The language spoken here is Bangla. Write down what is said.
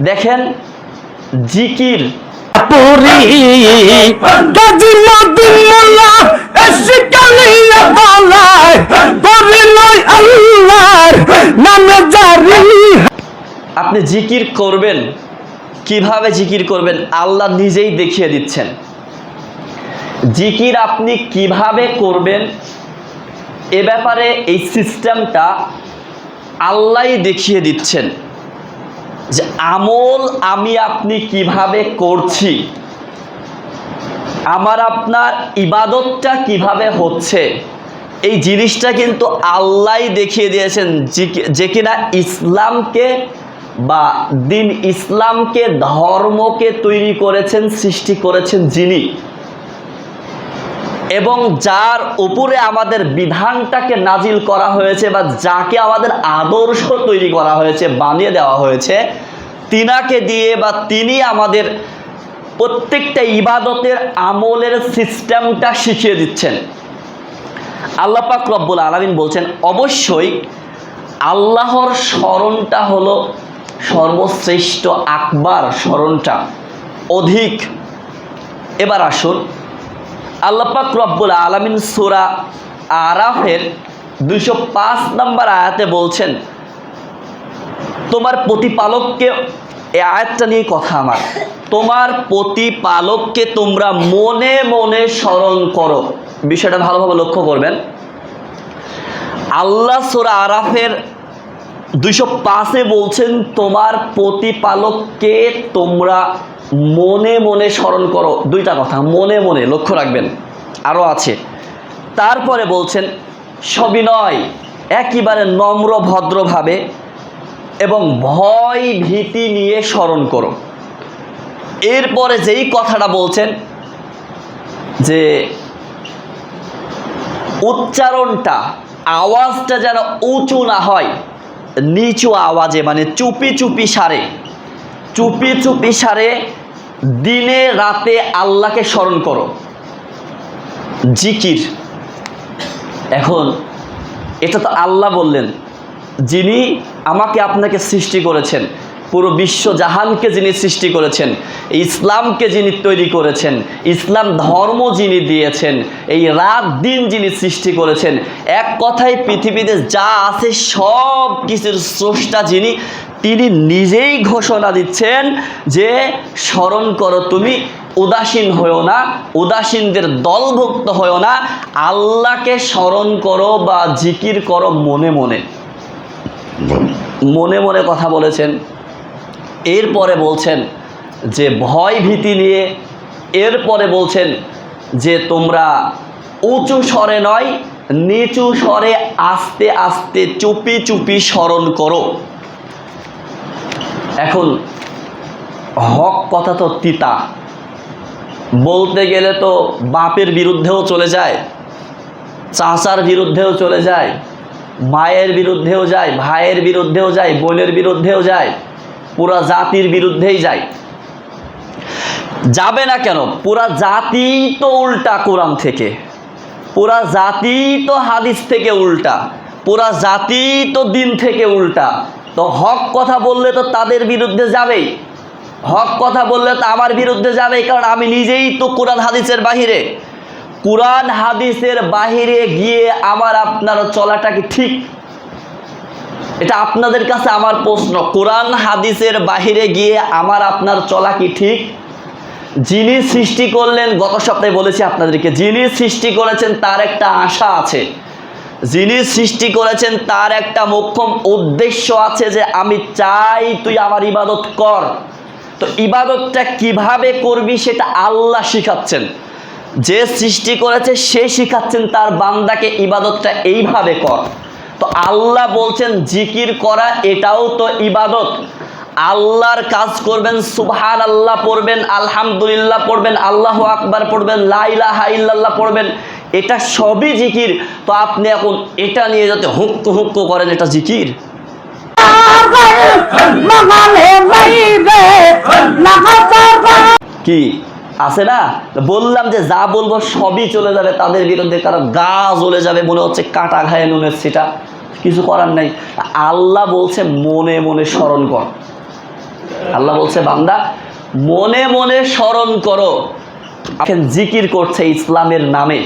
দেখেন জিকির আপনি জিকির করবেন, কিভাবে জিকির করবেন আল্লাহ নিজেই দেখিয়ে দিচ্ছেন। জিকির আপনি কিভাবে করবেন এ ব্যাপারে এই সিস্টেমটা আল্লাহই দেখিয়ে দিচ্ছেন, যে আমল আমি আপনি কিভাবে করছি, আমার আপনার ইবাদতটা কিভাবে হচ্ছে, এই জিনিসটা কিন্তু আল্লাহই দেখিয়ে দিয়েছেন, যে কিনা ইসলামকে বা দিন ইসলামকে ধর্মকে তৈরি করেছেন, সৃষ্টি করেছেন যিনি, এবং যার উপরে আমাদের বিধানটাকে নাজিল করা হয়েছে বা যাকে আমাদের আদর্শ তৈরি করা হয়েছে, বানিয়ে দেওয়া হয়েছে, তিনাকে দিয়ে বা তিনি আমাদের প্রত্যেকটা ইবাদতের আমলের সিস্টেমটা শিখিয়ে দিচ্ছেন। আল্লাহ পাক রব্বুল আলামিন বলছেন, অবশ্যই আল্লাহর স্মরণটা হলো সর্বশ্রেষ্ঠ, আকবার স্মরণটা অধিক। এবার আসুন আল্লাহ পাক রব্বুল আলামিন সূরা আরাফের 205 নম্বর আয়াতে বলছেন, তোমার প্রতিপালককে, এই আয়াতটা নিয়ে কথা আমার, তোমার প্রতিপালককে তোমরা মনে মনে স্মরণ করো। বিষয়টা ভালোভাবে লক্ষ্য করবেন। আল্লাহ সূরা আরাফের 205-এ বলছেন তোমার প্রতিপালককে তোমরা মনে মনে স্মরণ করো। দুইটা কথা, মনে মনে, লক্ষ্য রাখবেন, আরও আছে। তারপরে বলছেন সবিনয়, একেবারে নম্র ভদ্রভাবে এবং ভয় ভীতি নিয়ে স্মরণ করো। এরপরে যেই কথাটা বলছেন যে উচ্চারণটা, আওয়াজটা যেন উঁচু না হয়, নিচু আওয়াজে, মানে চুপি চুপি সারে, চুপি চুপি সারে দিনে রাতে আল্লাহকে স্মরণ করো। জিকির, এখন এটা তো আল্লাহ বললেন, যিনি আমাকে আপনাকে সৃষ্টি করেছেন, পুরো বিশ্ব জাহানকে যিনি সৃষ্টি করেছেন, ইসলামকে যিনি তৈরি করেছেন, ইসলাম ধর্ম যিনি দিয়েছেন, এই রাত দিন যিনি সৃষ্টি করেছেন, এক কথায় পৃথিবীতে যা আছে সব কিছুর স্রষ্টা যিনি, তিনি নিজেই ঘোষণা দিচ্ছেন যে স্মরণ করো, তুমি উদাসীন হয়েও না, উদাসীনদের দলভুক্ত হয়েও না, আল্লাহকে স্মরণ করো বা জিকির করো মনে মনে। মনে মনে কথা বলেছেন। এরপরে বলছেন যে ভয় ভীতি নিয়ে, এরপরে বলছেন যে তোমরা উঁচু স্বরে নয়, নিচু স্বরে আস্তে আস্তে চুপি চুপি স্মরণ করো। এখন হক কথা তো তিতা, বলতে গেলে তো বাপের বিরুদ্ধেও চলে যায়, চাচার বিরুদ্ধেও চলে যায়, মায়ের বিরুদ্ধেও যায়, ভাইয়ের বিরুদ্ধেও যায়, বোনের বিরুদ্ধেও যায়, পুরা জাতির বিরুদ্ধেই যায়। যাবে না কেন? পুরা জাতি তো উল্টা কোরআন থেকে, পুরা জাতি তো হাদিস থেকে উল্টা, পুরা জাতি তো দিন থেকে উল্টা। তো হক কথা বললে তো তাদের বিরুদ্ধে যাবেই, হক কথা বললে তো আমার বিরুদ্ধে যাবেই, কারণ আমি নিজেই তো কোরআন হাদিসের বাহিরে। কোরআন হাদিসের বাহিরে গিয়ে আমার আপনার চলাটা কি ঠিক? এটা আপনাদের কাছে আমার প্রশ্ন। কোরআন হাদিসের বাহিরে গিয়ে আমার আপনার চলা কি ঠিক? যিনি সৃষ্টি করলেন, গত সপ্তাহে বলেছি আপনাদেরকে, যিনি সৃষ্টি করেছেন তার একটা আশা আছে, যিনি সৃষ্টি করেছেন তার একটা মোক্ষম উদ্দেশ্য আছে, যে আমি চাই তুই আমার ইবাদত কর। তো ইবাদতটা কিভাবে করবি সেটা আল্লাহ শিখাচ্ছেন, যে সৃষ্টি করেছে সে শিখাচ্ছেন তার বান্দাকে ইবাদতটা এইভাবে কর। তো আল্লাহ বলছেন জিকির করা এটাও তো ইবাদত। আল্লাহর কাজ করবেন, সুবহানাল্লাহ পড়বেন, আলহামদুলিল্লাহ পড়বেন, আল্লাহু আকবার পড়বেন, লা ইলাহা ইল্লাল্লাহ পড়বেন, এটা সবই জিকির। তো আপনি এখন এটা নিয়ে যাতে হুক্কু হুক্কু করেন, এটা জিকির কি আছে না? বললাম যে যা বলবো সবই চলে যাবে তাদের বিরুদ্ধে, কারণ গা জ্বলে যাবে, মনে হচ্ছে কাটা ঘায়ে নুনের ছিটা, কিছু করার নাই। আল্লাহ বলছে মনে মনে স্মরণ কর। আল্লাহ বলছে বান্দা মনে মনে স্মরণ করো। এখন জিকির করছে ইসলামের নামে।